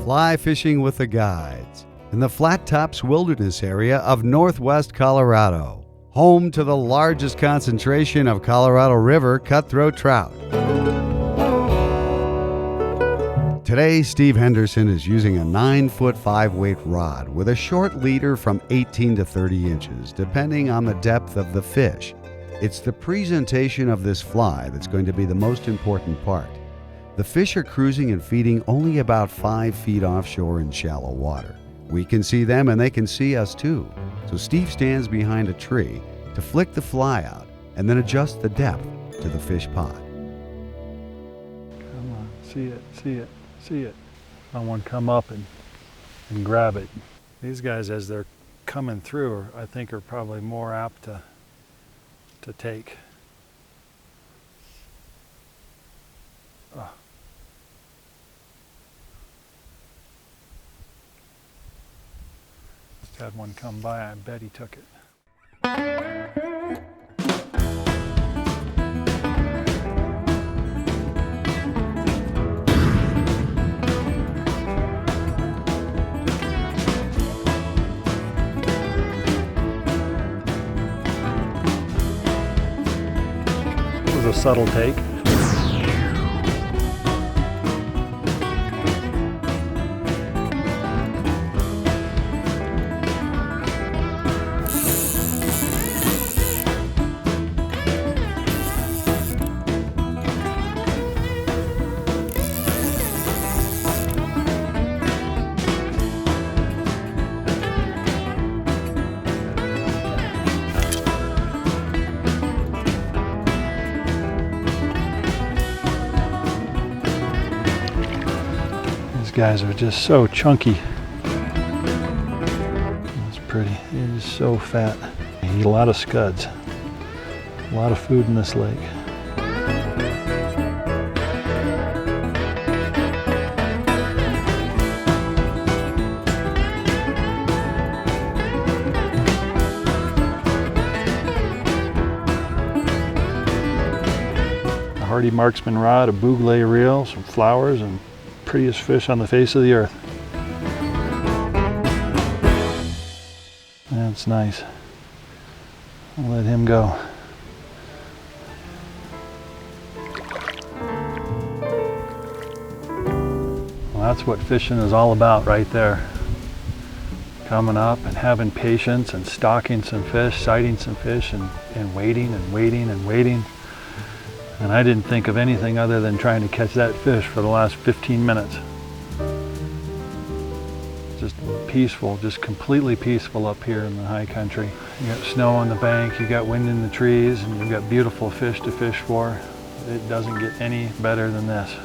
Fly Fishing with the Guides in the Flat Tops Wilderness area of northwest Colorado, home to the largest concentration of Colorado River cutthroat trout. Today, Steve Henderson is using a 9-foot 5-weight rod with a short leader from 18 to 30 inches, depending on the depth of the fish. It's the presentation of this fly that's going to be the most important part. The fish are cruising and feeding only about 5 feet offshore in shallow water. We can see them and they can see us too. So Steve stands behind a tree to flick the fly out and then adjust the depth to the fish pot. Come on, see it, see it, see it. Someone come up and grab it. These guys, as they're coming through, I think are probably more apt to take. Oh. Just had one come by, I bet he took it. It was a subtle take. Guys are just so chunky. That's pretty. It is so fat. You eat a lot of scuds. A lot of food in this lake. A Hardy Marksman rod, a Bouglé reel, some flowers, and prettiest fish on the face of the earth. That's nice. I'll let him go. Well, that's what fishing is all about right there. Coming up and having patience and stalking some fish, sighting some fish, and waiting and waiting and waiting. And I didn't think of anything other than trying to catch that fish for the last 15 minutes. Just peaceful, just completely peaceful up here in the high country. You got snow on the bank, you got wind in the trees, and you've got beautiful fish to fish for. It doesn't get any better than this.